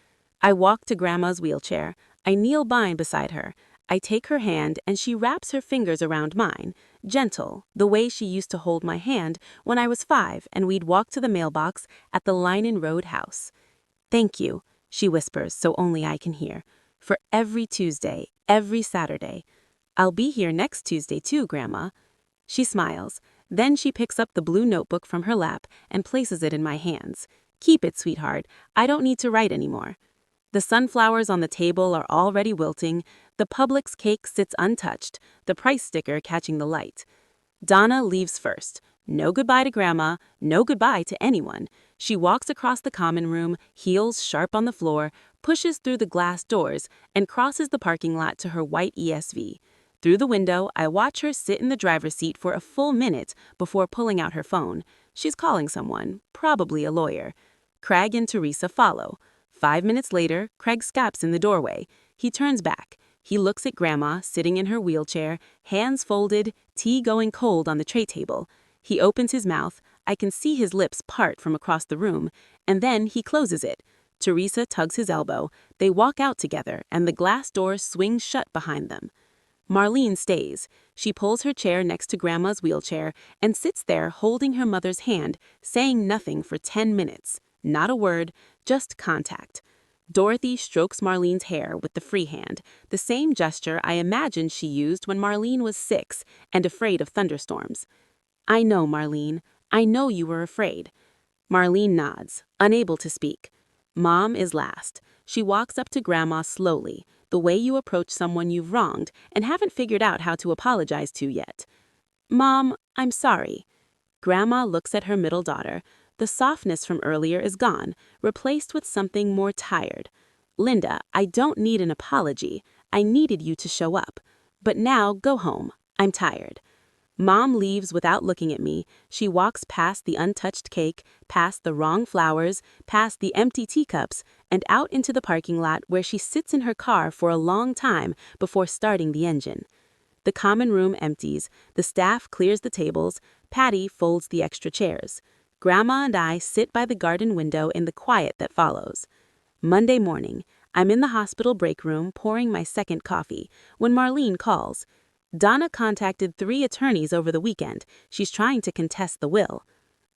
I walk to Grandma's wheelchair. I kneel beside her. I take her hand and she wraps her fingers around mine, gentle, the way she used to hold my hand when I was 5 and we'd walk to the mailbox at the Linen Road house. Thank you, she whispers so only I can hear, for every Tuesday, every Saturday. I'll be here next Tuesday too, Grandma. She smiles. Then she picks up the blue notebook from her lap and places it in my hands. Keep it, sweetheart. I don't need to write anymore. The sunflowers on the table are already wilting. The Publix cake sits untouched, the price sticker catching the light. Donna leaves first. No goodbye to Grandma, no goodbye to anyone. She walks across the common room, heels sharp on the floor, pushes through the glass doors, and crosses the parking lot to her white ESV. Through the window, I watch her sit in the driver's seat for a full minute before pulling out her phone. She's calling someone, probably a lawyer. Craig and Teresa follow. 5 minutes later, Craig stops in the doorway. He turns back. He looks at Grandma, sitting in her wheelchair, hands folded, tea going cold on the tray table. He opens his mouth. I can see his lips part from across the room, and then he closes it. Teresa tugs his elbow. They walk out together, and the glass door swings shut behind them. Marlene stays. She pulls her chair next to Grandma's wheelchair and sits there holding her mother's hand, saying nothing for 10 minutes. Not a word, just contact. Dorothy strokes Marlene's hair with the free hand, the same gesture I imagined she used when Marlene was 6 and afraid of thunderstorms. I know, Marlene. I know you were afraid. Marlene nods, unable to speak. Mom is last. She walks up to Grandma slowly, the way you approach someone you've wronged and haven't figured out how to apologize to yet. Mom, I'm sorry. Grandma looks at her middle daughter. The softness from earlier is gone, replaced with something more tired. Linda, I don't need an apology. I needed you to show up. But now go home. I'm tired. Mom leaves without looking at me. She walks past the untouched cake, past the wrong flowers, past the empty teacups, and out into the parking lot where she sits in her car for a long time before starting the engine. The common room empties. The staff clears the tables. Patty folds the extra chairs. Grandma and I sit by the garden window in the quiet that follows. Monday morning, I'm in the hospital break room pouring my second coffee when Marlene calls. Donna contacted 3 attorneys over the weekend. She's trying to contest the will.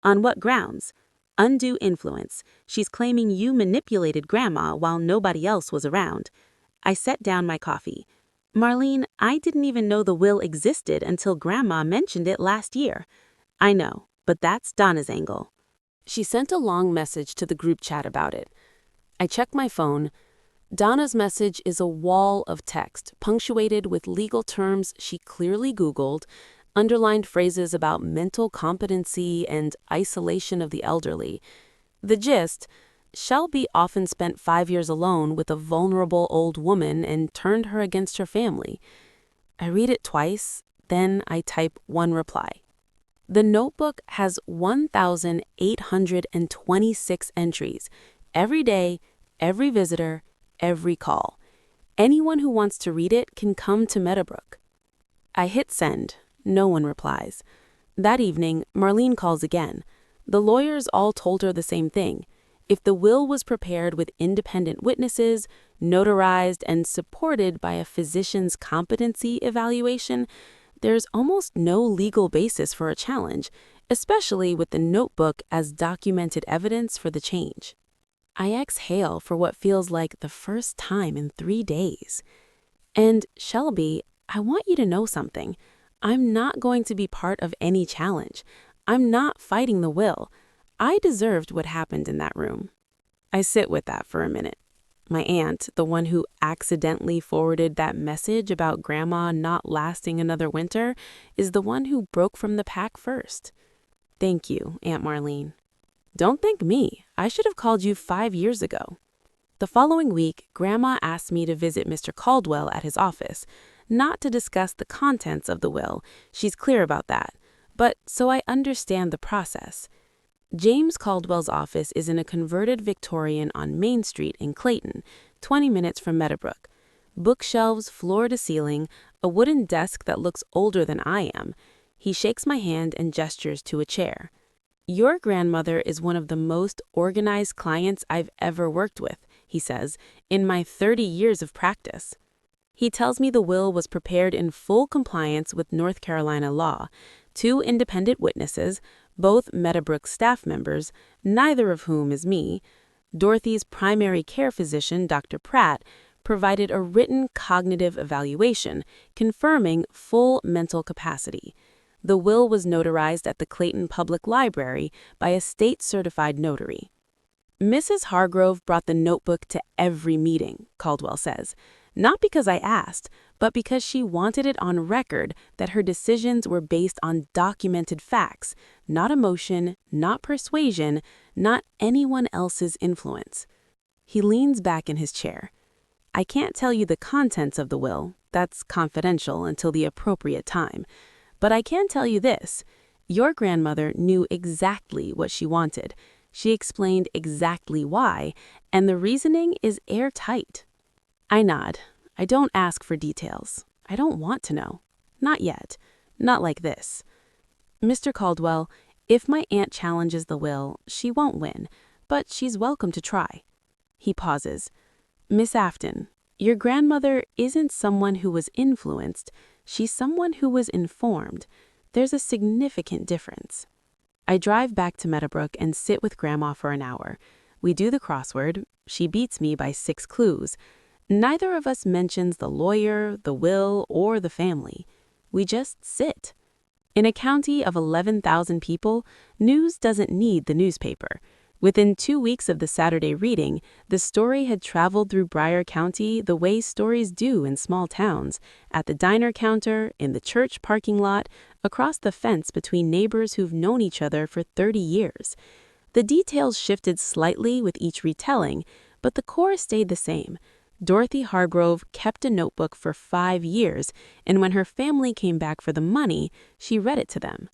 On what grounds? Undue influence. She's claiming you manipulated Grandma while nobody else was around. I set down my coffee. Marlene, I didn't even know the will existed until Grandma mentioned it last year. I know, but that's Donna's angle. She sent a long message to the group chat about it. I checked my phone. Donna's message is a wall of text, punctuated with legal terms she clearly Googled, underlined phrases about mental competency and isolation of the elderly. The gist: Shelby often spent 5 years alone with a vulnerable old woman and turned her against her family. I read it twice, then I type one reply. The notebook has 1,826 entries, every day, every visitor, every call. Anyone who wants to read it can come to Meadowbrook. I hit send. No one replies. That evening, Marlene calls again. The lawyers all told her the same thing. If the will was prepared with independent witnesses, notarized, and supported by a physician's competency evaluation, there's almost no legal basis for a challenge, especially with the notebook as documented evidence for the change. I exhale for what feels like the first time in 3 days. And Shelby, I want you to know something. I'm not going to be part of any challenge. I'm not fighting the will. I deserved what happened in that room. I sit with that for a minute. My aunt, the one who accidentally forwarded that message about Grandma not lasting another winter, is the one who broke from the pack first. Thank you, Aunt Marlene. Don't thank me. I should have called you 5 years ago. The following week, Grandma asked me to visit Mr. Caldwell at his office, not to discuss the contents of the will. She's clear about that. But so I understand the process. James Caldwell's office is in a converted Victorian on Main Street in Clayton, 20 minutes from Meadowbrook. Bookshelves floor to ceiling, a wooden desk that looks older than I am. He shakes my hand and gestures to a chair. Your grandmother is one of the most organized clients I've ever worked with, he says, in my 30 years of practice. He tells me the will was prepared in full compliance with North Carolina law. 2 independent witnesses, both Meadowbrook staff members, neither of whom is me. Dorothy's primary care physician, Dr. Pratt, provided a written cognitive evaluation, confirming full mental capacity. The will was notarized at the Clayton Public Library by a state-certified notary. Mrs. Hargrove brought the notebook to every meeting, Caldwell says, not because I asked, but because she wanted it on record that her decisions were based on documented facts, not emotion, not persuasion, not anyone else's influence. He leans back in his chair. I can't tell you the contents of the will. That's confidential until the appropriate time. But I can tell you this. Your grandmother knew exactly what she wanted. She explained exactly why, and the reasoning is airtight. I nod. I don't ask for details. I don't want to know. Not yet. Not like this. Mr. Caldwell, if my aunt challenges the will, she won't win, but she's welcome to try. He pauses. Miss Afton, your grandmother isn't someone who was influenced. She's someone who was informed. There's a significant difference. I drive back to Meadowbrook and sit with Grandma for an hour. We do the crossword. She beats me by 6 clues. Neither of us mentions the lawyer, the will, or the family. We just sit. In a county of 11,000 people, news doesn't need the newspaper. Within 2 weeks of the Saturday reading, the story had traveled through Bryan County the way stories do in small towns, at the diner counter, in the church parking lot, across the fence between neighbors who've known each other for 30 years. The details shifted slightly with each retelling, but the core stayed the same. Dorothy Hargrove kept a notebook for 5 years, and when her family came back for the money, she read it to them.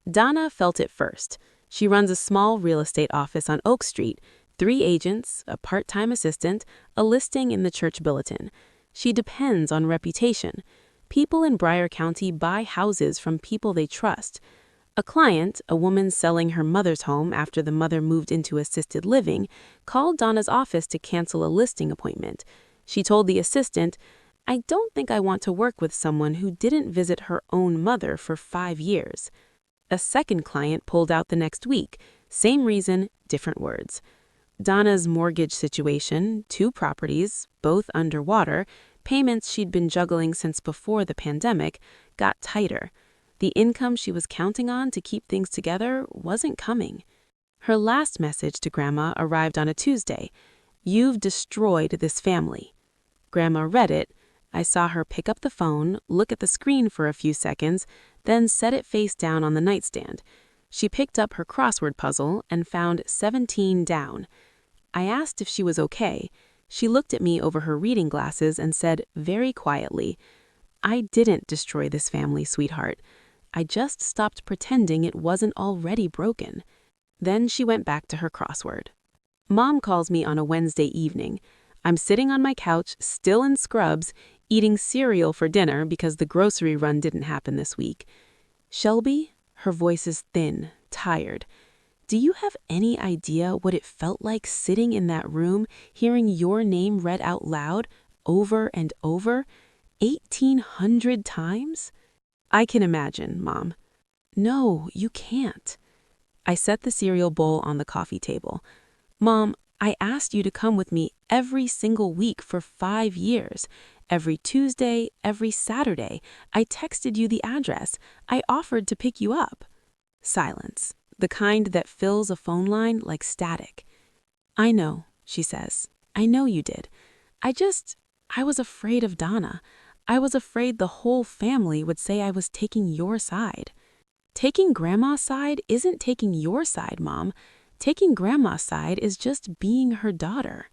Donna felt it first. She runs a small real estate office on Oak Street, 3 agents, a part-time assistant, a listing in the church bulletin. She depends on reputation. People in Bryan County buy houses from people they trust. A client, a woman selling her mother's home after the mother moved into assisted living, called Donna's office to cancel a listing appointment. She told the assistant, I don't think I want to work with someone who didn't visit her own mother for 5 years. A second client pulled out the next week. Same reason, different words. Donna's mortgage situation, 2 properties, both underwater, payments she'd been juggling since before the pandemic, got tighter. The income she was counting on to keep things together wasn't coming. Her last message to Grandma arrived on a Tuesday. You've destroyed this family. Grandma read it. I saw her pick up the phone, look at the screen for a few seconds, then set it face down on the nightstand. She picked up her crossword puzzle and found 17 down. I asked if she was okay. She looked at me over her reading glasses and said very quietly, I didn't destroy this family, sweetheart. I just stopped pretending it wasn't already broken. Then she went back to her crossword. Mom calls me on a Wednesday evening. I'm sitting on my couch, still in scrubs, eating cereal for dinner because the grocery run didn't happen this week. Shelby, her voice is thin, tired. Do you have any idea what it felt like sitting in that room, hearing your name read out loud, over and over, 1,800 times? I can imagine, Mom. No, you can't. I set the cereal bowl on the coffee table. Mom, I asked you to come with me every single week for 5 years. Every Tuesday, every Saturday. I texted you the address. I offered to pick you up. Silence, the kind that fills a phone line like static. I know, she says. I know you did. I was afraid of Donna. I was afraid the whole family would say I was taking your side. Taking Grandma's side isn't taking your side, Mom. Taking Grandma's side is just being her daughter.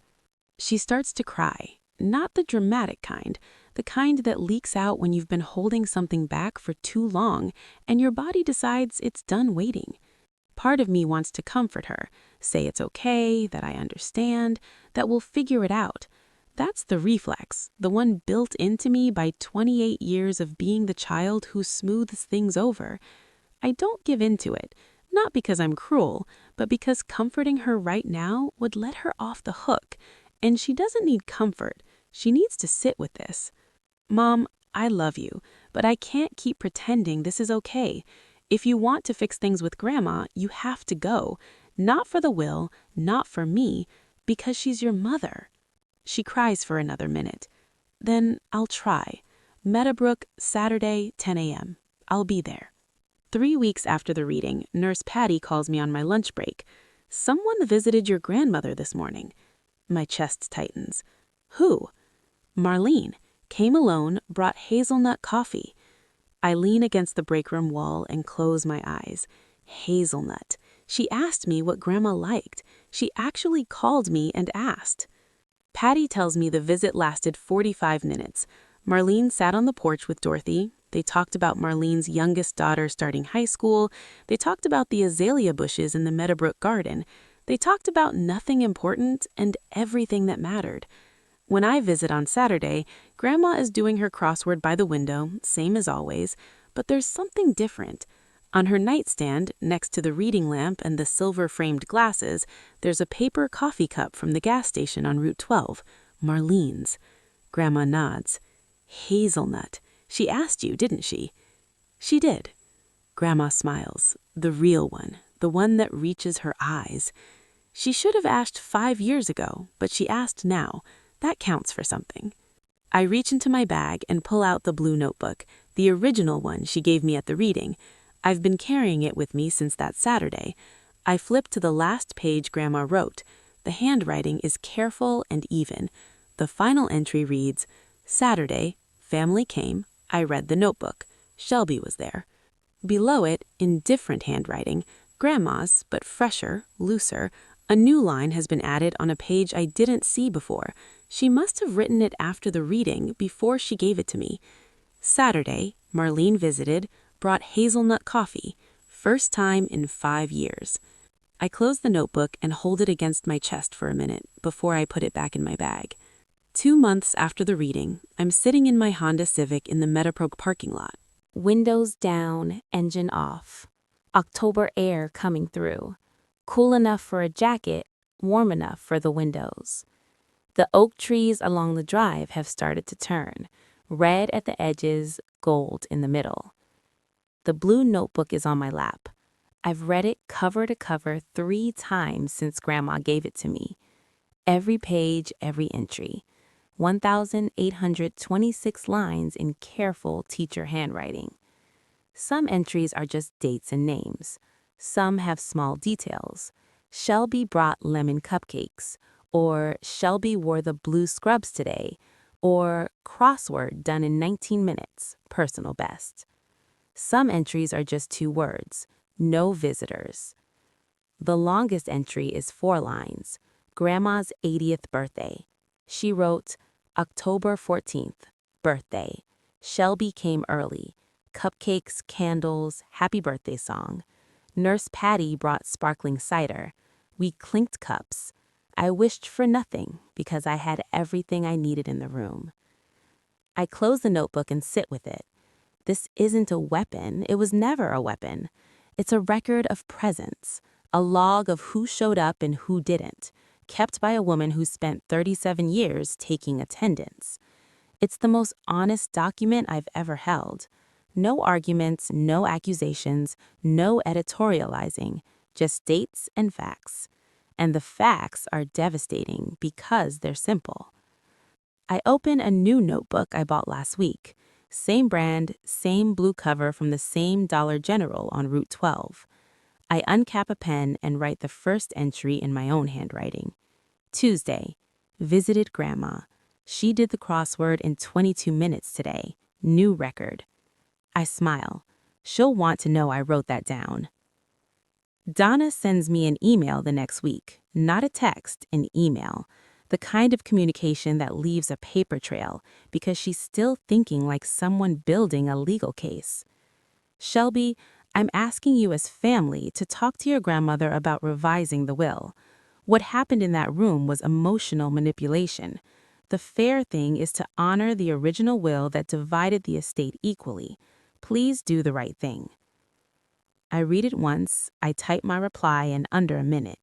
She starts to cry, not the dramatic kind, the kind that leaks out when you've been holding something back for too long and your body decides it's done waiting. Part of me wants to comfort her, say it's okay, that I understand, that we'll figure it out. That's the reflex, the one built into me by 28 years of being the child who smooths things over. I don't give into it, not because I'm cruel, but because comforting her right now would let her off the hook. And she doesn't need comfort. She needs to sit with this. Mom, I love you, but I can't keep pretending this is okay. If you want to fix things with Grandma, you have to go. Not for the will, not for me, because she's your mother. She cries for another minute. Then I'll try. Meadowbrook, Saturday, 10 a.m. I'll be there. 3 weeks after the reading, Nurse Patty calls me on my lunch break. Someone visited your grandmother this morning. My chest tightens. Who? Marlene. Came alone, brought hazelnut coffee. I lean against the break room wall and close my eyes. Hazelnut. She asked me what Grandma liked. She actually called me and asked. Patty tells me the visit lasted 45 minutes. Marlene sat on the porch with Dorothy. They talked about Marlene's youngest daughter starting high school. They talked about the azalea bushes in the Meadowbrook garden. They talked about nothing important and everything that mattered. When I visit on Saturday, Grandma is doing her crossword by the window, same as always, but there's something different. On her nightstand, next to the reading lamp and the silver-framed glasses, there's a paper coffee cup from the gas station on Route 12, Marlene's. Grandma nods. Hazelnut. She asked you, didn't she? She did. Grandma smiles. The real one, the one that reaches her eyes. She should have asked 5 years ago, but she asked now. That counts for something. I reach into my bag and pull out the blue notebook, the original one she gave me at the reading. I've been carrying it with me since that Saturday. I flip to the last page Grandma wrote. The handwriting is careful and even. The final entry reads, Saturday, family came. I read the notebook. Shelby was there. Below it, in different handwriting, Grandma's, but fresher, looser, a new line has been added on a page I didn't see before. She must have written it after the reading, before she gave it to me. Saturday, Marlene visited, brought hazelnut coffee, first time in 5 years. I close the notebook and hold it against my chest for a minute before I put it back in my bag. 2 months after the reading, I'm sitting in my Honda Civic in the Meadowbrook parking lot. Windows down, engine off. October air coming through. Cool enough for a jacket, warm enough for the windows. The oak trees along the drive have started to turn, red at the edges, gold in the middle. The blue notebook is on my lap. I've read it cover to cover 3 times since Grandma gave it to me. Every page, every entry. 1,826 lines in careful teacher handwriting. Some entries are just dates and names. Some have small details. Shelby brought lemon cupcakes, or Shelby wore the blue scrubs today, or crossword done in 19 minutes, personal best. Some entries are just 2 words, no visitors. The longest entry is 4 lines, Grandma's 80th birthday. She wrote, October 14th, birthday. Shelby came early. Cupcakes, candles, happy birthday song. Nurse Patty brought sparkling cider. We clinked cups. I wished for nothing because I had everything I needed in the room. I close the notebook and sit with it. This isn't a weapon. It was never a weapon. It's a record of presence, a log of who showed up and who didn't, kept by a woman who spent 37 years taking attendance. It's the most honest document I've ever held. No arguments, no accusations, no editorializing, just dates and facts. And the facts are devastating because they're simple. I open a new notebook I bought last week. Same brand, same blue cover from the same Dollar General on Route 12. I uncap a pen and write the first entry in my own handwriting. Tuesday, visited Grandma. She did the crossword in 22 minutes today. New record. I smile. She'll want to know I wrote that down. Donna sends me an email the next week. Not a text, an email. The kind of communication that leaves a paper trail because she's still thinking like someone building a legal case. Shelby, I'm asking you as family to talk to your grandmother about revising the will. What happened in that room was emotional manipulation. The fair thing is to honor the original will that divided the estate equally. Please do the right thing. I read it once, I type my reply in under a minute.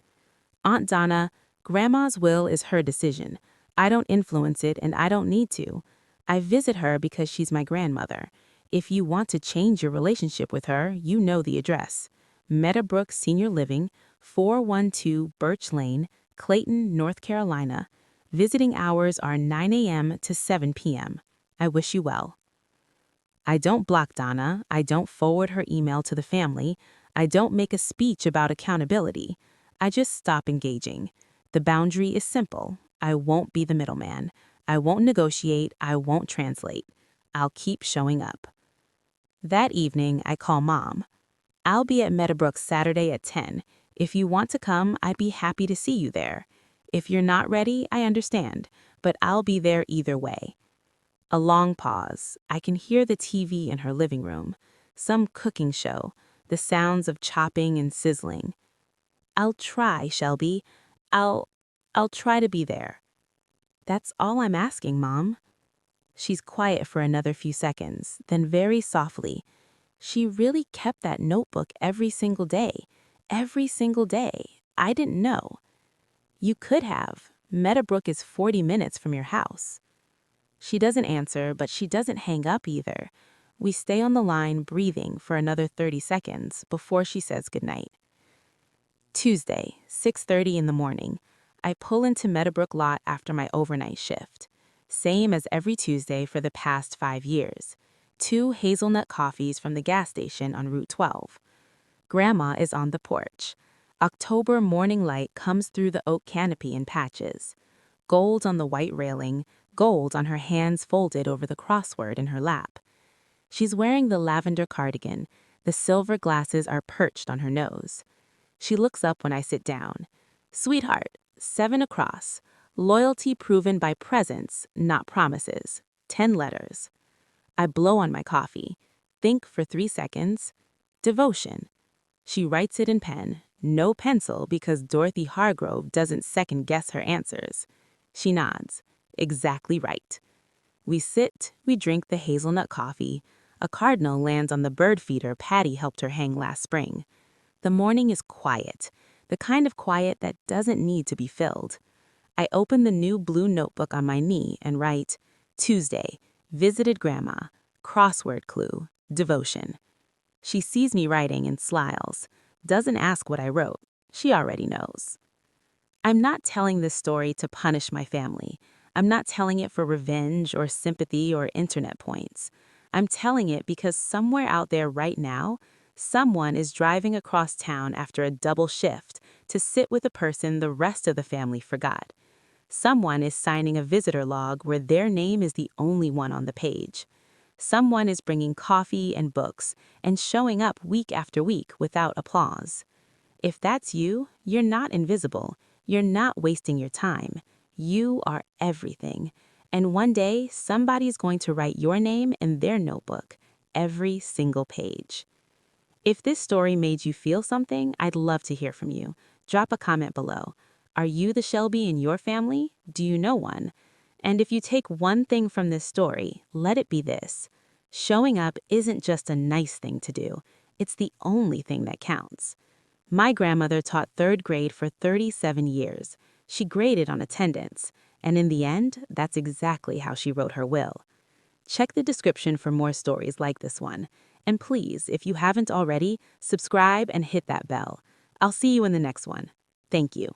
Aunt Donna, Grandma's will is her decision. I don't influence it and I don't need to. I visit her because she's my grandmother. If you want to change your relationship with her, you know the address. Meadowbrook Senior Living, 412 Birch Lane, Clayton, North Carolina. Visiting hours are 9 a.m. to 7 p.m. I wish you well. I don't block Donna. I don't forward her email to the family. I don't make a speech about accountability. I just stop engaging. The boundary is simple. I won't be the middleman. I won't negotiate. I won't translate. I'll keep showing up. That evening, I call Mom. I'll be at Meadowbrook Saturday at 10. If you want to come, I'd be happy to see you there. If you're not ready, I understand, but I'll be there either way. A long pause. I can hear the TV in her living room. Some cooking show. The sounds of chopping and sizzling. I'll try, Shelby. I'll... I'll try to be there. That's all I'm asking, Mom. She's quiet for another few seconds, then very softly. She really kept that notebook every single day. Every single day. I didn't know. You could have. Meadowbrook is 40 minutes from your house. She doesn't answer, but she doesn't hang up either. We stay on the line breathing for another 30 seconds before she says goodnight. Tuesday, 6:30 in the morning. I pull into Meadowbrook lot after my overnight shift. Same as every Tuesday for the past 5 years. 2 hazelnut coffees from the gas station on Route 12. Grandma is on the porch. October morning light comes through the oak canopy in patches. Gold on the white railing, gold on her hands folded over the crossword in her lap. She's wearing the lavender cardigan. The silver glasses are perched on her nose. She looks up when I sit down. Sweetheart, 7 across. Loyalty proven by presents, not promises. 10 letters. I blow on my coffee. Think for 3 seconds. Devotion. She writes it in pen. No pencil because Dorothy Hargrove doesn't second-guess her answers. She nods. Exactly right. We sit, we drink the hazelnut coffee. A cardinal lands on the bird feeder Patty helped her hang last spring. The morning is quiet, the kind of quiet that doesn't need to be filled. I open the new blue notebook on my knee and write, Tuesday, visited Grandma, crossword clue, devotion. She sees me writing and smiles, doesn't ask what I wrote. She already knows. I'm not telling this story to punish my family. I'm not telling it for revenge or sympathy or internet points. I'm telling it because somewhere out there right now, someone is driving across town after a double shift to sit with a person the rest of the family forgot. Someone is signing a visitor log where their name is the only one on the page. Someone is bringing coffee and books and showing up week after week without applause. If that's you, you're not invisible. You're not wasting your time. You are everything. And one day, somebody's going to write your name in their notebook, every single page. If this story made you feel something, I'd love to hear from you. Drop a comment below. Are you the Shelby in your family? Do you know one? And if you take one thing from this story, let it be this. Showing up isn't just a nice thing to do. It's the only thing that counts. My grandmother taught 3rd grade for 37 years. She graded on attendance, and in the end, that's exactly how she wrote her will. Check the description for more stories like this one. And please, if you haven't already, subscribe and hit that bell. I'll see you in the next one. Thank you.